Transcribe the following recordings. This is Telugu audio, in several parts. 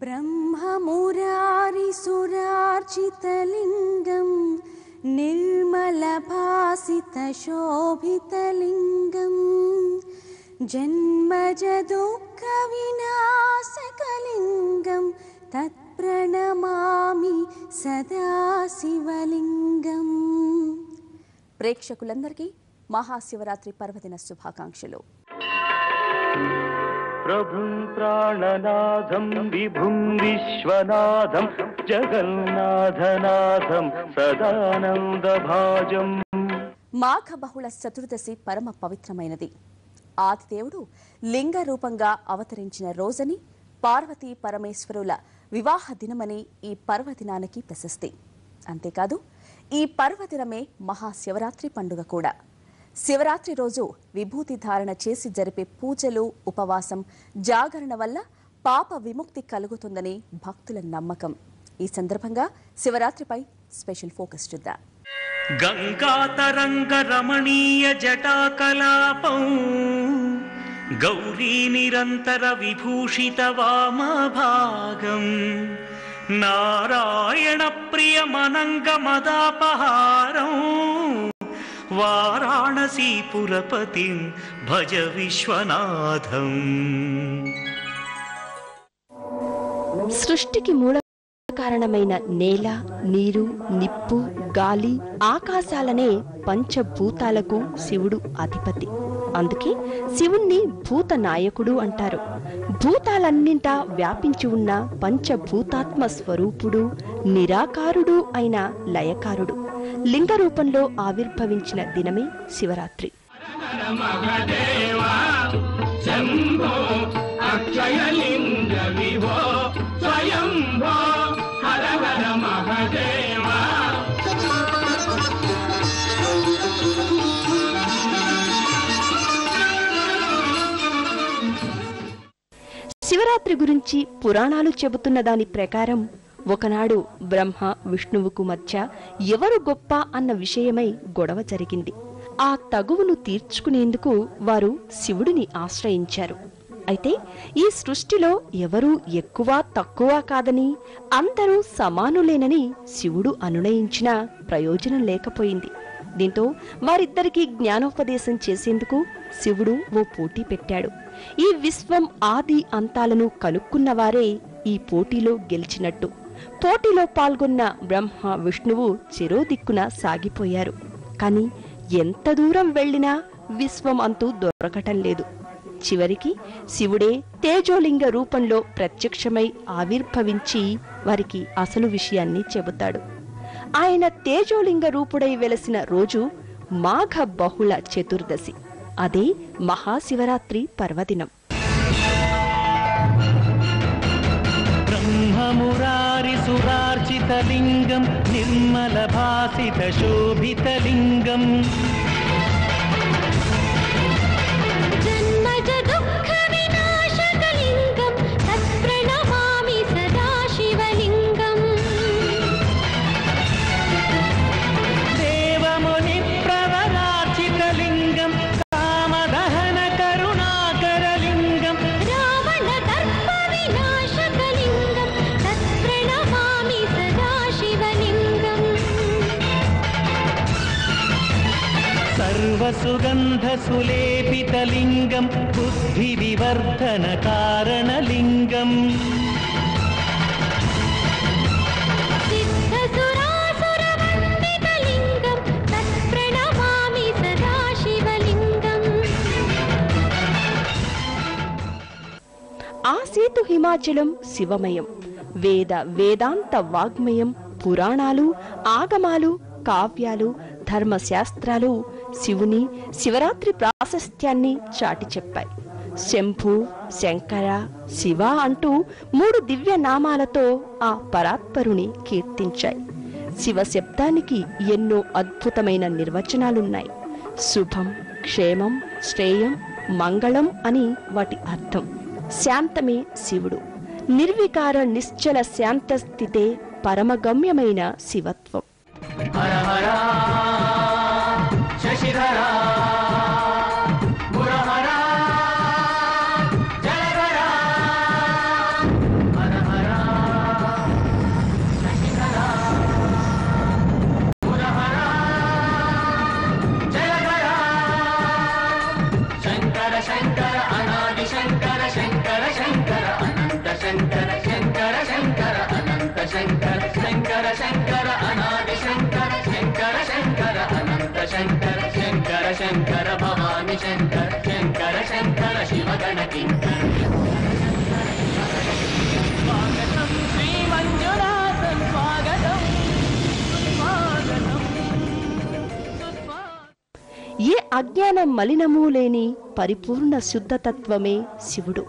ब्रह्ममुरारिसुरार्चितलिङ्गं निर्मलभासितशोभितलिङ्गं जन्मजदुःखविनाशकलिङ्गं तत्प्रणमामि सदा శివలింగం. ప్రేక్షకులందరికీ మహాశివరాత్రి పర్వదిన శుభాకాంక్షలు. ప్రభుం ప్రాణనాథం విభుం విశ్వనాథం జగన్నాథనాథం సదానందభాజం. మాఘ బహుళ చతుర్దశి పరమ పవిత్రమైనది. ఆదిదేవుడు లింగ రూపంగా అవతరించిన రోజని, పార్వతీ పరమేశ్వరుల వివాహ దినమని ఈ పర్వదినానికి ప్రశస్తి. అంతేకాదు ఈ పర్వదినమే మహాశివరాత్రి పండుగ కూడా. శివరాత్రి రోజు విభూతి ధారణ చేసి జరిపే పూజలు, ఉపవాసం, జాగరణ వల్ల పాప విముక్తి కలుగుతుందని భక్తుల నమ్మకం. ఈ సందర్భంగా శివరాత్రిపై స్పెషల్ ఫోకస్ చూద్దాం. గంగాతరంగ రమణీయ జటాకలాపం గౌరీ నిరంతర విభూషిత వామభాగం నారాయణ ప్రియమనంగ మదాపహారం వారాణసీపురపతిం భజ విశ్వనాథం. సృష్టికి మూల కారణమైన నేల, నీరు, నిప్పు, గాలి, ఆకాశాలనే పంచభూతాలకు శివుడు అధిపతి. అందుకే శివుణ్ణి భూత నాయకుడు అంటారు. భూతాలన్నింటా వ్యాపించి ఉన్న పంచభూతాత్మ స్వరూపుడు, నిరాకారుడు అయిన లయకారుడు లింగ రూపంలో ఆవిర్భవించిన దినమే శివరాత్రి. శివరాత్రి గురించి పురాణాలు చెబుతున్న దాని ప్రకారం ఒకనాడు బ్రహ్మ, విష్ణువుకు మధ్య ఎవరు గొప్ప అన్న విషయమై గొడవ జరిగింది. ఆ తగువును తీర్చుకునేందుకు వారు శివుడిని ఆశ్రయించారు. అయితే ఈ సృష్టిలో ఎవరూ ఎక్కువ తక్కువ కాదని, అందరూ సమానులేనని శివుడు అనునయించినా ప్రయోజనం లేకపోయింది. దీంతో వారిద్దరికీ జ్ఞానోపదేశం చేసేందుకు శివుడు ఓ పోటీ పెట్టాడు. ఈ విశ్వం ఆది అంతాలను కనుక్కున్నవారే ఈ పోటీలో గెలిచినట్టు. పోటీలో పాల్గొన్న బ్రహ్మ, విష్ణువు చెరో దిక్కున సాగిపోయారు. కాని ఎంత దూరం వెళ్లినా విశ్వం అంతూ దొరకటం లేదు. చివరికి శివుడే తేజోలింగ రూపంలో ప్రత్యక్షమై ఆవిర్భవించి వారికి అసలు విషయాన్ని చెబుతాడు. ఆయన తేజోలింగ రూపుడై వెలసిన రోజు మాఘ బహుళ చతుర్దశి. అదే మహాశివరాత్రి పర్వదినం. బ్రహ్మమురారి సురార్చితలింగం నిర్మల భాసిత శోభితలింగం సుగంధ సులేపితలింగం బుద్ధి వివర్ధన కారణలింగం ఆసేతు హిమాచలం శివమయం. వేద వేదాంత వాగ్మయం, పురాణాలు, ఆగమాలు, కావ్యాలు, ధర్మశాస్త్రాలు శివుని శివరాత్రి ప్రాశస్త్యాన్ని చాటి చెప్పాయి. శంభు, శంకర, శివ అంటూ 3 దివ్య నామాలతో ఆ పరాత్పరుని కీర్తించాయి. శివ శబ్దానికి ఎన్నో అద్భుతమైన నిర్వచనాలున్నాయి. శుభం, క్షేమం, శ్రేయం, మంగళం అని వాటి అర్థం. శాంతమే శివుడు. నిర్వికార నిశ్చల శాంత స్థితే పరమగమ్యమైన శివత్వం. హర హర శశిధర మురహర జలధర హర హర శంకర అనాది శంకర శంకర శంకర అనంత శంకర శంకర శంకర అనంత శంకర శంకర శంకర అనాది శంకర శంకర శంకర అనంత శంకర శంకర శంకర భవాని శంకర శంకర శంకర శివగణ కింకర స్వాగతం శ్రీ మంజునాథం స్వాగతం ఏ అజ్ఞాన మలినమూ లేని పరిపూర్ణ శుద్ధతత్వమే శివుడు.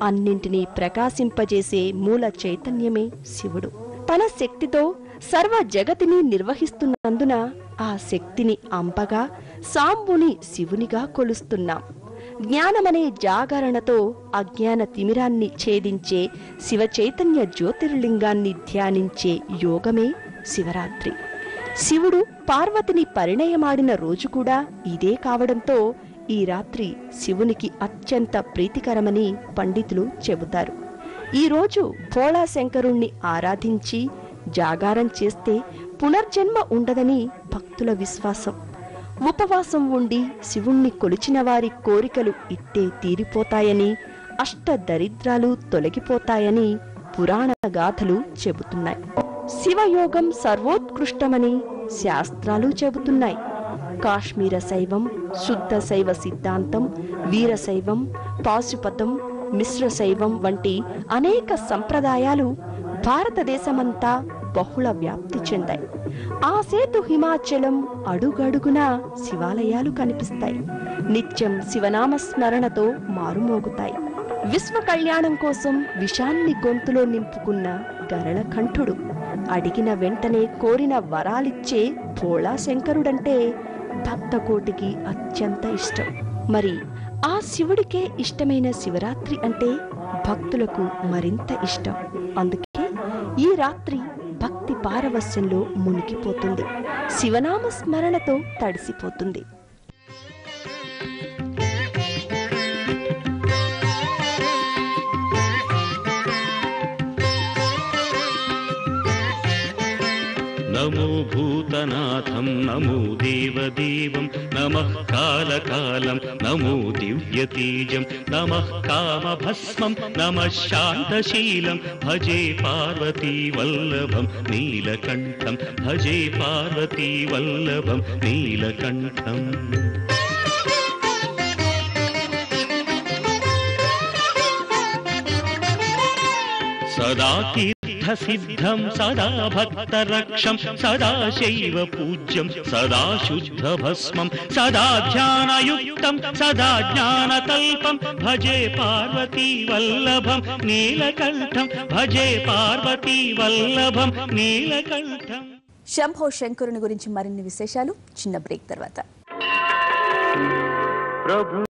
అన్నింటినీ ప్రకాశింపజేసే మూల చైతన్యమే శివుడు. తన శక్తితో సర్వ జగతిని నిర్వహిస్తున్నందున ఆ శక్తిని అంబగా, సాంబుని శివునిగా కొలుస్తున్నాం. జ్ఞానమనే జాగరణతో అజ్ఞాన తిమిరాన్ని ఛేదించే శివ చైతన్య జ్యోతిర్లింగాన్ని ధ్యానించే యోగమే శివరాత్రి. శివుడు పార్వతిని పరిణయమాడిన రోజు కూడా ఇదే కావడంతో ఈ రాత్రి శివునికి అత్యంత ప్రీతికరమని పండితులు చెబుతారు. ఈ రోజు భోళా శంకరుణ్ణి ఆరాధించి జాగారం చేస్తే పునర్జన్మ ఉండదని భక్తుల విశ్వాసం. ఉపవాసం ఉండి శివుణ్ణి కొలిచిన వారి కోరికలు ఇట్టే తీరిపోతాయని, అష్టదరిద్రాలు తొలగిపోతాయని పురాణ గాథలు చెబుతున్నాయి. శివయోగం సర్వోత్కృష్టమని శాస్త్రాలు చెబుతున్నాయి. కాశ్మీర శైవం, శుద్ధ శైవ సిద్ధాంతం, వీరశైవం, పాశుపతం, మిశ్ర శైవం వంటి అనేక సంప్రదాయాలు భారతదేశమంతా బహుళ వ్యాప్తి చెందాయి. ఆ సేతు హిమాచలం అడుగడుగునా శివాలయాలు కనిపిస్తాయి. నిత్యం శివనామ స్మరణతో మారుమోగుతాయి. విశ్వ కళ్యాణం కోసం విషాన్ని గొంతులో నింపుకున్న గరళకంఠుడు, అడిగిన వెంటనే కోరిన వరాలిచ్చే భోళా శంకరుడంటే భక్తకోటికి అత్యంత ఇష్టం. మరి ఆ శివుడికే ఇష్టమైన శివరాత్రి అంటే భక్తులకు మరింత ఇష్టం. అందుకే ఈ రాత్రి భక్తి పారవస్యంలో మునిగిపోతుంది, శివనామ స్మరణతో తడిసిపోతుంది. నమో భూతనాథం నమో దేవదేవం నమః కాలకాలం నమో దివ్యతేజం నమః కామభస్మం నమః శాంతశీలం భజే పార్వతీ వల్లభం నీలకంఠం భజే పార్వతీ వల్లభం నీలకంఠం. సదా సిద్ధం సదా భక్తరక్షం సదా శైవ పూజ్యం సదా శుద్ధ భస్మం సదా ధ్యానయుక్తం సదా జ్ఞానకల్పం భజే పార్వతీ వల్లభం నీలకంఠం భజే పార్వతీ వల్లభం నీలకంఠం. శంభో శంకరుని గురించి మరిన్ని విశేషాలు చిన్న బ్రేక్ తర్వాత. ప్రభు